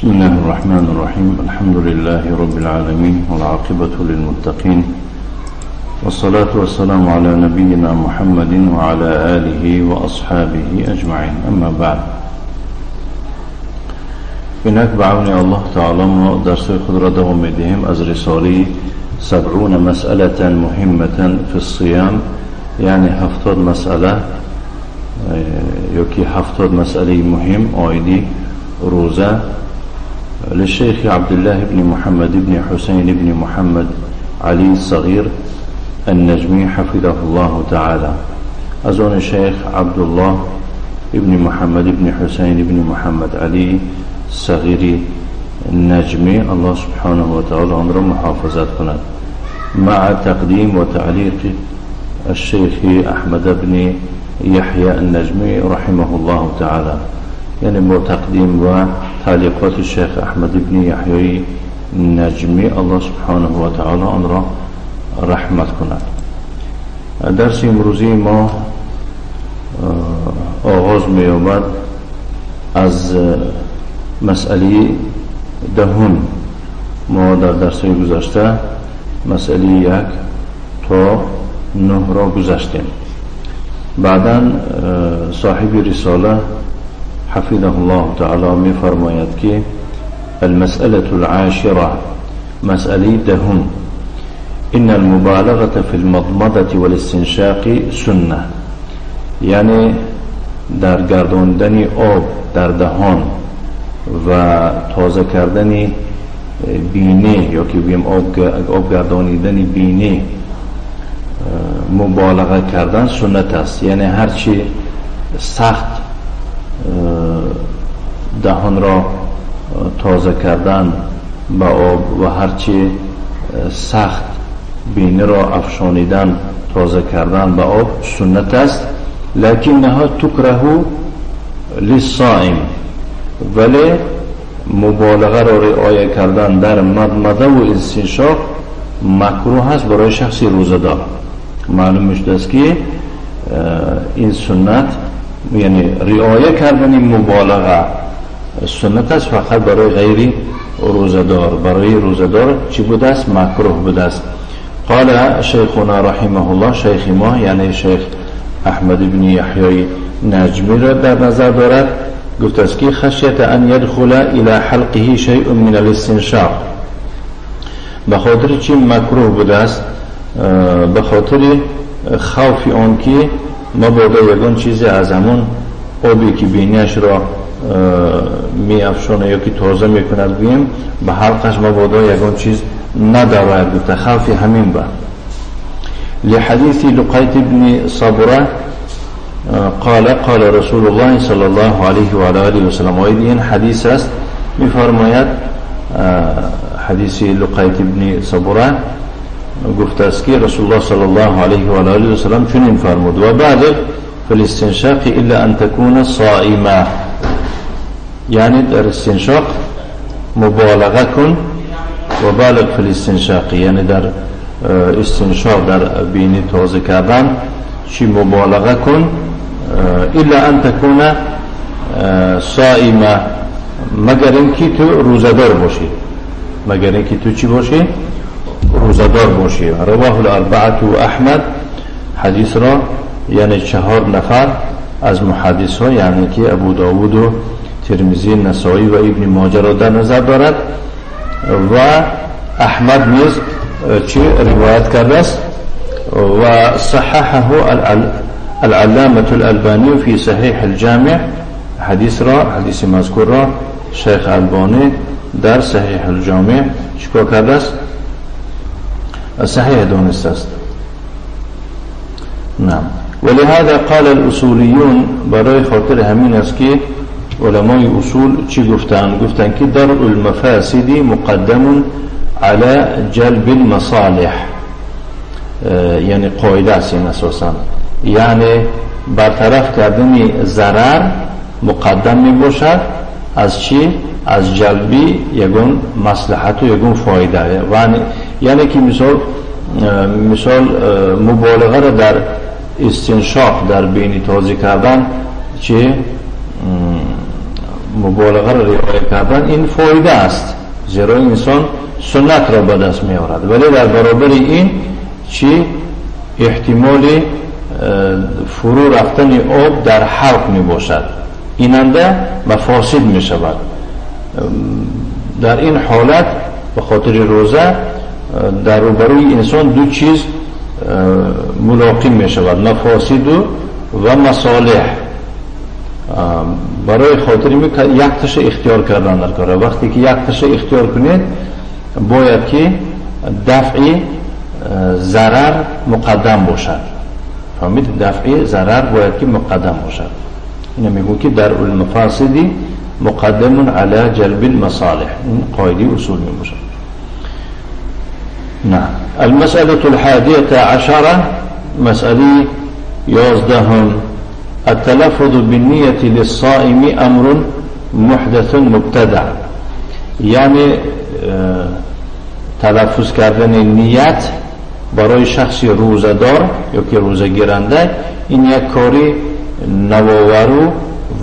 بسم الله الرحمن الرحيم. الحمد لله رب العالمين والعاقبة للمتقين، والصلاة والسلام على نبينا محمد وعلى آله وأصحابه أجمعين. أما بعد، إنك بعون الله تعالى درس خضرة دوام دهم از رسالة 70 مسألة مهمة في الصيام، يعني 70 مسألة يوكي 70 مسألة مهم آيدي روزة للشيخ عبد الله بن محمد بن حسين بن محمد علي الصغير النجمي حفظه الله تعالى. أزون الشيخ عبد الله بن محمد بن حسين بن محمد علي الصغير النجمي، الله سبحانه وتعالى عمره محافظات كنا، مع تقديم وتعليق الشيخ أحمد بن يحيى النجمي رحمه الله تعالى، يعني بتقديم وتعليقات الشيخ أحمد بن يحيى النجمي، الله سبحانه وتعالى عمره رحمت کند. درس امروزی ما آغاز می‌یابد از مسئله دهم. ما در درس گذشته مسئله 1 تا 9 را گذاشتیم. بعداً صاحب رساله حفظه الله تعالى می‌فرماید که المسألة العاشرة، مسئله دهم، إن المبالغة في المضمضة والاستنشاق سنة، یعنی در گرداندن آب در دهان و تازه کردن بینه، یا که بیم آب گردانیدن بینه مبالغه کردن سنت است. یعنی هرچی سخت دهان را تازه کردن با آب و هرچی سخت بینه را افشانیدن تازه کردن با آب سنت است. لکنها تکره للصائم، ولی مبالغه را رعایت کردن در مضمضه و استنشاق مکروه است برای شخصی روزه‌دار. معلوم میشه است که این سنت، یعنی رعایت کردن مبالغه سنت است فقط برای غیر روزه‌دار. برای روزه‌دار چی بوده است؟ مکروه بوده است. قال شیخنا رحمه الله، شیخ ما یعنی شیخ احمد بن یحیی نجمی را در نظر دارد، گفت است که خشیت ان يدخل الى حلقه شیء من الاستنشاق، به خاطر چی مکروه بوده است؟ به خاطر خوف آن که مبادا یگان چیزی از همون آبی که بینیش را می افشانه یا که تازه می کند بیم به حلقش مبادا یگان چیز ندارد، گفته خوفی همین با. لحدیث لقیط بن صبره قال رسول الله صلی الله علیه و آله و سلم، این حدیث است، می فرماید حدیث لقیط بن صبره گفته است که رسول الله صلی الله علیه و آله و سلم چنین فرمود: و بعد فالاستنشاق الا ان تكون صائما، یعنی در استنشاق مبالغه کن. و بالغ فی الاستنشاق، یعنی در استنشاق در بینی تازه کردن چی مبالغه کن. الا ان تكون صائما، مگر اینکه تو روزه‌دار باشی، مگر اینکه تو چی باشی؟ روزه‌دار باشی. رواه الاربعه و احمد، حدیث را یعنی 4 نفر از محدث ها، یعنی که ابو داود و ترمذی، نسائی و ابن ماجه را در نظر دارد و احمد نیز چی روایت کرده است. و صححه العلامة الالبانی فی صحیح الجامع، حدیث مذکور را شیخ البانی در صحیح الجامع چیکار کرده است؟ صحیح دانسته است. نعم. ولهذا قال الاصوليون، برای خاطر همین است که علمای اصول چی گفتن که درء المفاسد مقدم على جلب المصالح، یعنی قاعده است این اساسا، یعنی برطرف کردن ضرر مقدم می باشد از چی؟ از جلبی یگون مصلحت و یگون فایده. یعنی که مثال مبالغه را در استنشاق در بینی تازه کردن چی مبالغه را رعایت کردن این فایده است، زیرا انسان سنت را به دست می آورد، ولی در برابر این چی احتمال فرو رفتن آب در حلق می باشد، ایننده مفاسد می شود. در این حالت به خاطر روزه در روبروی انسان دو چیز ملاقم می شود، مفاسد و مصالح. برای خاطر یک تش اختیار کردن در کاره. وقتی که یک تش اختیار کنید باید که دفع ضرر مقدم باشد. فهمید؟ دفع ضرر باید که مقدم باشد. اینه میگو که در المفاسد مقدم علی جلب المصالح. این قاعده اصول می باشد. نه. المسألة 11 مسألة 11 التلفظ بالنية للصائم أمر محدث مبتدع. یعنی تلفظ کردن نیت برای شخصی روزدار یا که روزه گیرنده این یک کاری نوآور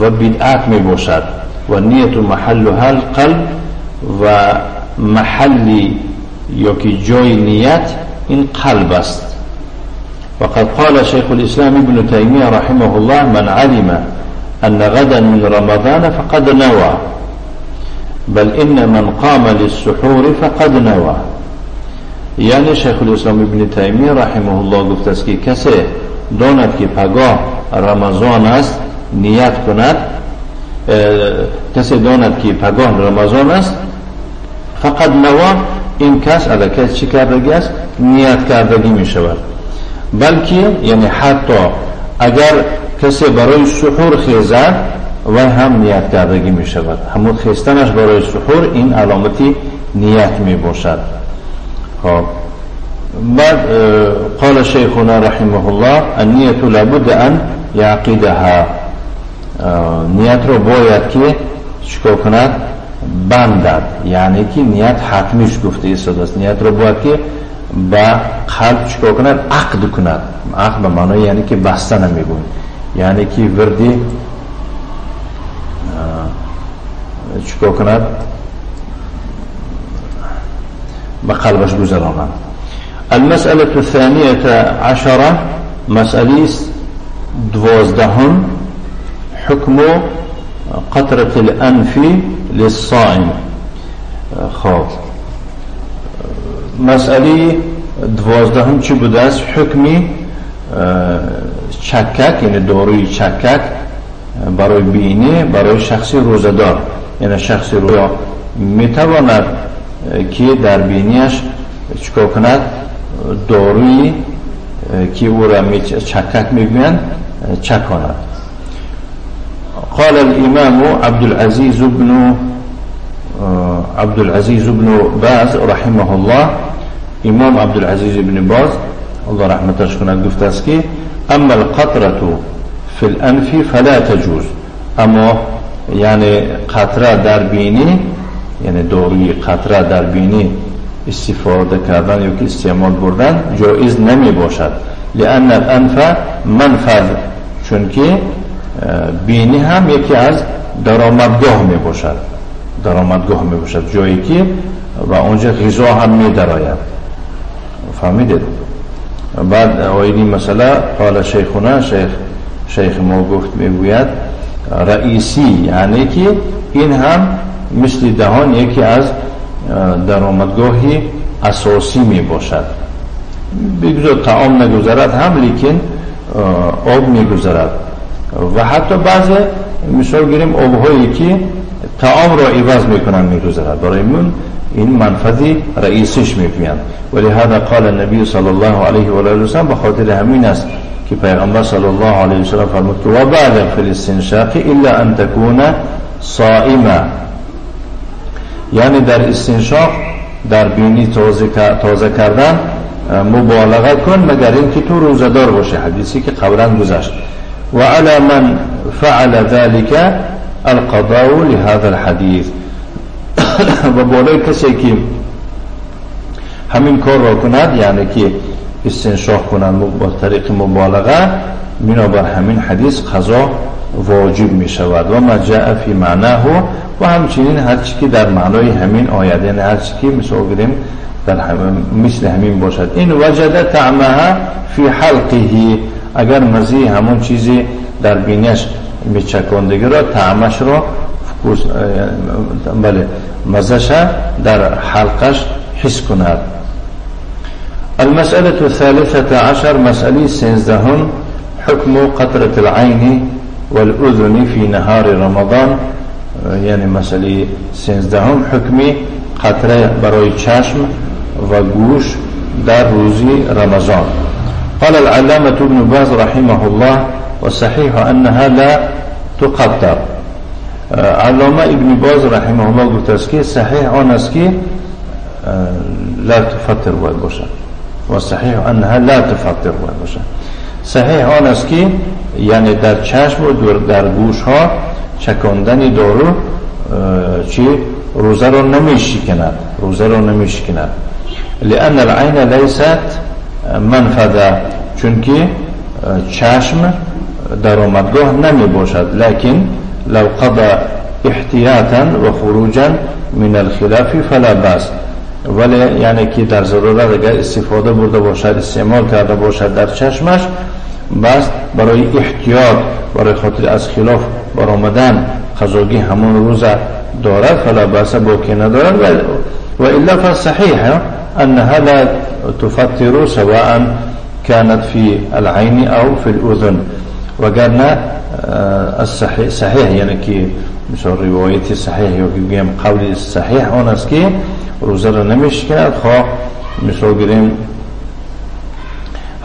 و بدعت می باشد و نیت محلها القلب و محلی یا که جای نیت این قلب است. وقد قال شيخ الإسلام ابن تيمية رحمه الله من علم أن غدا من رمضان فقد نوى بل إن من قام للسحور فقد نوى. یعنی شیخ الاسلام ابن تیمیه رحمه الله گفته است که کسی داند که پگاه رمضان است نیت کند، کسی داند که پگاه رمضان است فقط نوا، این کس علاکه چی کردگی است؟ نیت کردگی می شود. بلکه یعنی حتی اگر کسی برای سحور خیزد و هم نیت کردگی می شود، همون خیستنش برای سحور این علامتی نیت می باشد. خب بعد قال شیخنا رحمه الله النیت لابد ان یعقدها، نیت رو باید که چکار کند؟ بندد. یعنی که نیت حتمیش گفته ایستاد است، نیت رو باید که با قلب چکار کند؟ عقد کند. عقد به معنی یعنی که بسته نمیگوید، یعنی که وردی چکار کند؟ بقلبش گذرانا. المسألة 12 مسألة 12 حكم قطرة الأنف للصائم. خب مسألة 12 چی بوده است؟ حکمی چکک، یعنی داروی چکک برای بینی برای شخصی روزدار. یعنی شخصی روزدار میتواند که در بینیش چکار کند؟ داروی که او را چکک میگویند چکاند. قال الامام عبد العزيز بن باز رحمه الله، امام عبد العزيز بن باز الله رحمتش کند گفته است که اما القطرة في الانف فلا تجوز، اما یعنی قطره در بینی، یعنی داروی قطره در بینی استفاده کردن یا که استعمال بردن جایز نمی باشد. لأن الانف منفذ، چون که بینی هم یکی از درآمدگاه می باشد، درآمدگاه می باشد، جایی که و اونجا غذا هم می دراید. فهمیدید؟ بعد آیدی مثلا قال شیخنا، شیخ ما گفت میگوید رئیسی، یعنی که این هم مثل دهان یکی از درآمدگاهی اساسی می باشد. بگذار طعام نگذارد هم لیکن آب میگذارد و حتی بعضی مثال گیریم آبهایی که طعام را عوض میکنن میگذارد. برای من این منفذی رئیسیش میگویند. ولی هذا قال النبی صلی الله علیه و آله و سلم، به خاطر همین است که پیغمبر صلی الله علیه و سلم فرمود که و بالغ فی الاستنشاق الا ان تكون صائما، یعنی در استنشاق در بینی تازه کردن مبالغه کن مگر اینکه تو روزدار باشه، حدیثی که قبلا گذشت. و علی من فعل ذلك القضاء لهذا الحديث، و بالای کسی که همین کار را کند، یعنی که استنشاق کنند با طریق مبالغه، بنابر همین حدیث قضا واجب می شود و ما جاء فی معناه و همچنین هر چی که در معنای همین آیه یعنی هر چی که مثل در مثل همین باشد این وجد طعمها فی حلقه اگر مزی همون چیزی در بینش میچکندگی را طعمش را بله مزش در حلقش حس کند. المسألة الثالثة عشر مسألة سنزدهم حكم قطرة العين والأذن في نهار رمضان يعني مسألة سنزدهم حكم قطرة برای چشم و گوش در روز رمضان. قال العلامة ابن باز رحمه الله وصحيح أنها لا تقطر. علامة ابن باز رحمه الله قلت اسكي صحيح آن اسكي لا تفطر باید باشد و صحیح انها لا تفطر باید باشد. صحیح آن است که یعنی در چشم و در گوش ها چکاندن دارو چی روزه رو نمیشکند لأن العين لیست منفذه چون که چشم در آمدگاه نمی باشد لكن لو قضى احتیاطا و خروجا من الخلاف فلا باس ولی یعنی که در ضرورت اگر استفاده برده باشد استعمال کرده باشد در چشمش بس برای احتیاط برای خاطر از خلاف برآمدن قضاگی همون روزه دارد فلا باس باقی ندارد و الا فصحیح انها لا تفطر سواء كانت في العين او في الاذن وقالنا الصحيح صحيح يعني كي مثل روایت صحیح یا که بگیم قول صحیح آن است که روزه را نمیشکند خواه مثل گریم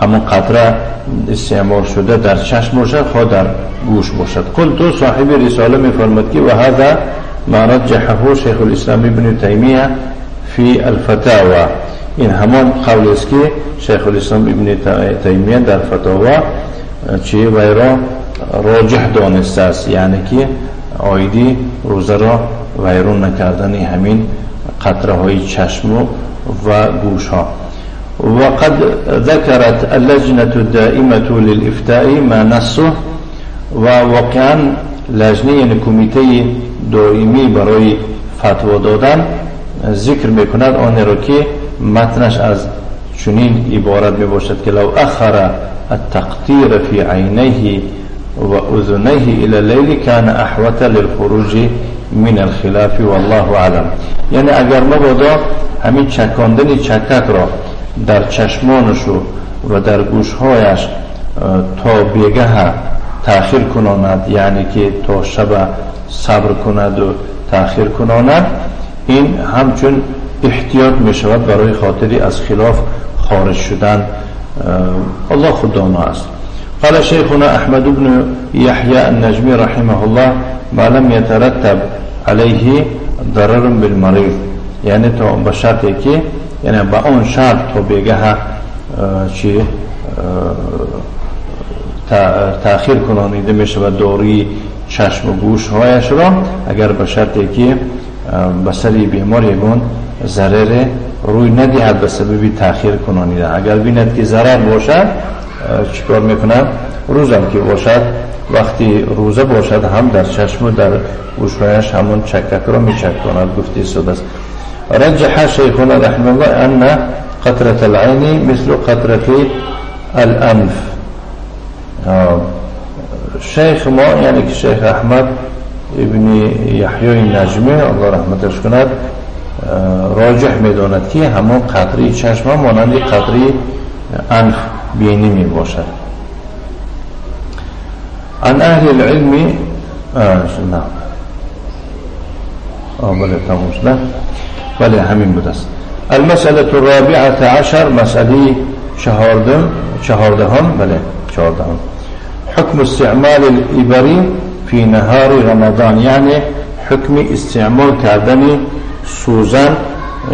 همون قطره استعمال شده در چشم باشد خواه در گوش باشد. قلت صاحب رساله میفرماد که و هذا ما رجحه شیخ الاسلام ابن تیمیه فی الفتاوى این همان قول است که شیخ الاسلام ابن تیمیه در فتاوا چی ویرا راجح دانسته است یعنی که آیدی روزه را ویرون نکردن همین قطره های چشم و گوش ها. وقد ذكرت اللجنة الدائمة للإفتاء ما نصه و واقعا لجنه یعنی کمیته دائمی برای فتوا دادن ذکر میکند آن را که متنش از چنین عبارت می باشد که لو اخر التقطير في عينيه وأذنيه إلى الليل كان أحوط للخروج من الخلاف والله أعلم. یعنی اگر مبادا همین چکاندن چکک را در چشمانش و در گوشهایش تا بیگه تأخیر کناند یعنی که تا شب صبر کند و تأخیر کناند این همچون احتیاط می شود برای خاطری از خلاف خارج شدن الله خود دانا است. قال شيخنا أحمد بن يحيى النجمي رحمه الله ما لم يترتب عليه ضرر بالمريض يعني تو بشرطی که یعنی با اون شرط تو بگه چی تأخیر کنانیده می شود داروی چشم و گوش هایش را اگر به شرطی که بسری بیمار یگون ضرر روی ندهد به سبب تأخیر کنانیده. اگر بیند که ضرر باشد چیکار میکنند؟ روزم که باشد وقتی روزه باشد هم در چشم و در گوشهایش همون چکک را میچکاند. گفته شده است رجح شیخنا رحمه الله ان قطرة العين مثل قطرة الانف. شیخ ما یعنی که شیخ احمد ابن یحیی نجمی الله رحمتش کند راجح میداند که همون قطره چشم مانند قطره انف بینی می باشد. عن اهل العلم نه بله تمام شده بله همین بود است. المسألة الرابعة عشر مسألة چهاردهم بله چهاردهم حكم استعمال الإبر في نهار رمضان يعني حكم استعمال کردن سوزن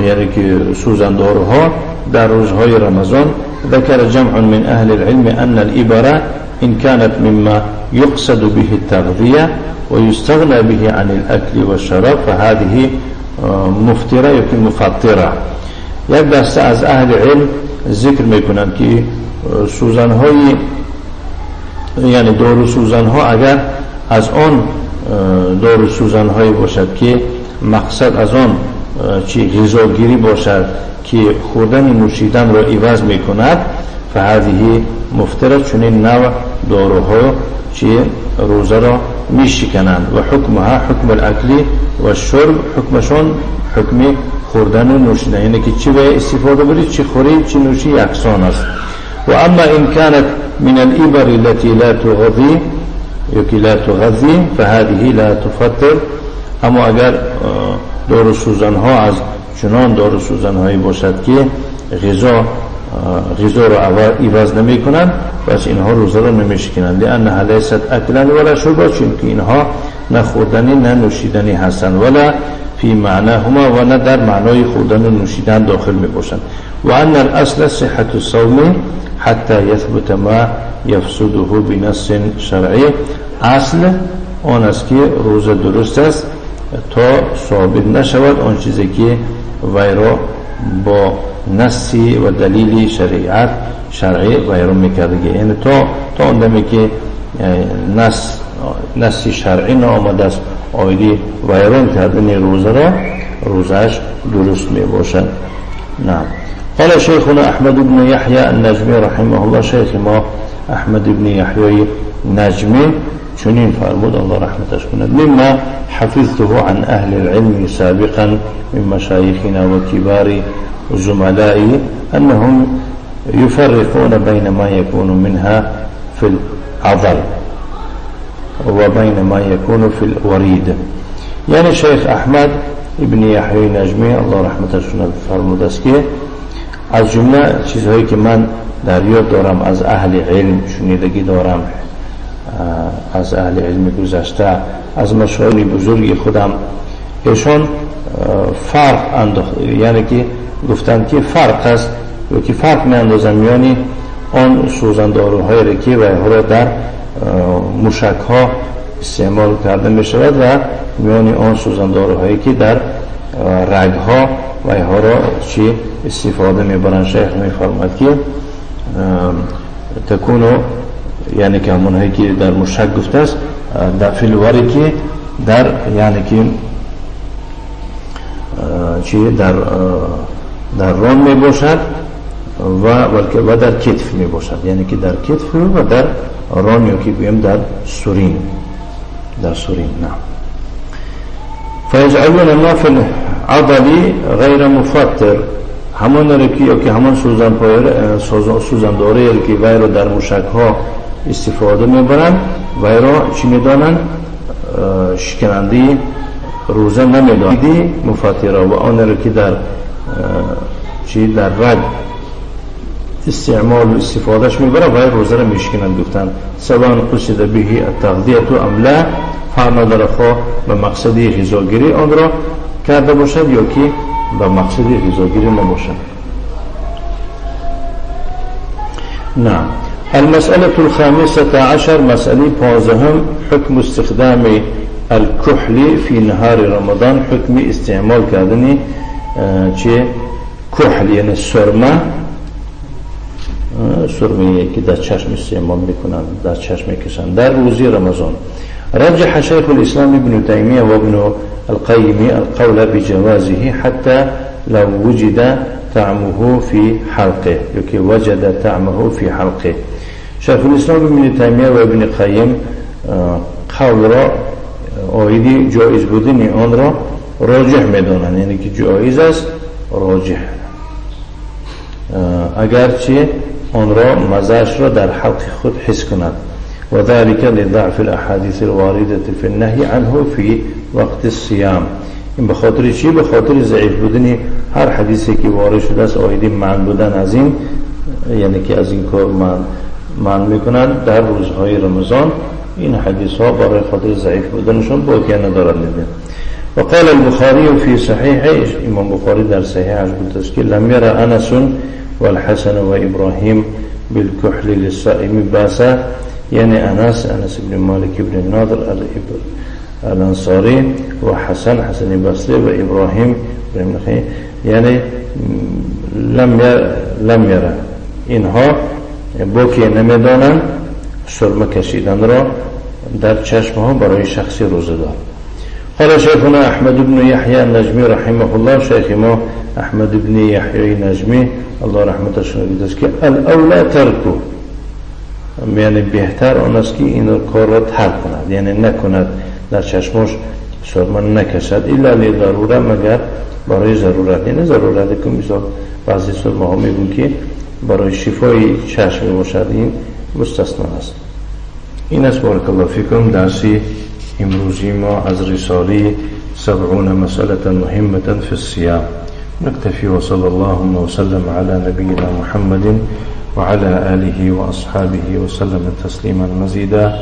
یعنی که سوزن دارها در روزهای رمضان. ذكر جمع من أهل العلم أن الإبرة إن كانت مما يقصد به التغذية ويستغنى به عن الأكل والشراب فهذه مفترة يكون مفطرة. یک دسته از اهل علم ذکر میکنند که سوزن های یعنی دارو سوزن ها اگر از آن دارو سوزن هایی باشد که مقصد از آن غذاگیری باشد که خوردن نوشیدن را عوض می کند، فهذه مفترض، چنین نوع داروها که روزه را می شکنند. و حکمها حکم الاکلی و شرب، حکمشان حکم خوردن و نوشیدن، یعنی که چی باید استفاده برید، چی خورید چی نوشی یکسان است. و اما این كانت من الابر التي لا تغذي یکی لا تغذي فهذه لا تفطر، اما اگر دارو سوزن ها از چنان دارو سوزن هایی باشد که غذا را عوض نمی کنند، پس اینها روزه را نمی شکنند، لانها لیست اکلا ولا شربا، چون که اینها نه خوردنی نه نوشیدنی هستند، ولا فی معناهما، و نه در معنای خوردن و نوشیدن داخل می باشند. و ان الاصل صحة الصوم حتی یثبت ما یفسده بنص شرعی، اصل آن است که روزه درست است تا ثابت نشود آن چیزی که وی را با نصی و دلیل شرعی وی را میکرده، یعنی تا آن دمی که نصی شرعی نآمده است آیدی وی را کردن روزه را، روزش درست می باشد. نعم. قال شيخنا أحمد بن يحيى النجمي رحمه الله، شيخ ما أحمد بن يحيى النجمي چنین فرمود الله رحمتش کند: مما حفظته عن أهل العلم سابقا من مشايخنا وكبار زملائي أنهم يفرقون بين ما يكون منها في العضل وبين ما يكون في الوريد. يعني شيخ أحمد ابن يحيى النجمي الله رحمتش کند فرمود است که از جمله چیزهایی که من در یاد دارم از اهل علم، شنیدگی دارم از اهل علم گذشته، از مشایخ بزرگ خودم، ایشان فرق انداخت، یعنی که گفتند که فرق است و که فرق می اندازن میانی آن سوزنداروهایی را که ویها را در موشک ها استعمال کرده می شود و میانی آن سوزنداروهایی که در رگ ها ویها را چی استفاده می برند. شیخ می فرماید که تکونو، یعنی که همون هایی که در موشک گفته است، در فیلواری که در یعنی که چی در ران می باشد و در کتف می باشد، یعنی که در کتف و در ران، یا که بیم در سورین نه. فیجعلون ما فی العضلی غیر مفطر، همون رکی یا که همون سوزنداری که وی را در موشک ها استفاده میبرند وی را چی میدانند؟ شکننده روزه نمیدانند مفطره، و آن را که در در رگ استعمال و استفادهش میبرند وی روزه را میشکنند. گفتند سواء قصد به التغذیه ام لا، فرق نداره خواه به مقصدی غذاگیری آن را کرده باشد یا که به مقصدی غذاگیری نباشد. نعم. المسألة الخامسة عشر، مسألة پانزدهم، حكم استخدام الكحل في نهار رمضان، حكم استعمال کردن کحل یعنی سرمه که در چشم استعمال میکنند، در چشم میکشند در روزی رمضان. رجح شيخ الإسلام ابن تيمية وابن القيم القول بجوازه حتى لو وجد طعمه في حلقه، يكي وجد طعمه في حلقه. شيخ الإسلام ابن تيمية وابن القيم قول را آیدی جایز بودن آن را راجح میدانند، یعنی که جایز است، راجح، اگرچه آن را مزهش را در حلق خود حس کند. و ذلك لضعف الاحاديث الوارده في النهي عنه في وقت الصيام. این به خاطر چی؟ به خاطر ضعیف بودن هر حدیثی که وارد شده است آیدی منع بودن از این، یعنی که از این کار منع میکنند در روزهای رمضان. این حدیث ها برای خاطر ضعیف بودنشون باقی ندارد. و قال البخاری فی صحیحه، امام بخاری در صحیحش گفته است که لم ير انس والحسن و ابراهیم بالكحل للصائم باسا، یعنی انس ابن مالک ابن ناظر الانصاری و حسن بصری و ابراهیم ابن خیم، یعنی لم یره، اینها باکی نمیدانند سرمه کشیدن را در چشمها برای شخصی روزدار. قال شيخنا أحمد بن يحيى النجمي رحمه الله، شيخ ما أحمد بن يحيى النجمي الله رحمته شنیدش که الاولى ترکو، یعنی بهتر آن است که این کار را ترک کند، یعنی نکند، در چشمش سرمه نکشد، الا لضروره، مگر برای ضرورت. یعنی ضرورت که مثلا بعضی سرمه ها میگن که برای شفای چشم باشد، این مستثنا است. این است. بارک الله فیکم. درسی امروزی ما از رساله 70 مسألة مهمة في الصيام نكتفي، وصلى الله وسلم على نبينا محمد وعلى آله وأصحابه وسلم تسليما مزيدا،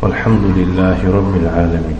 والحمد لله رب العالمين.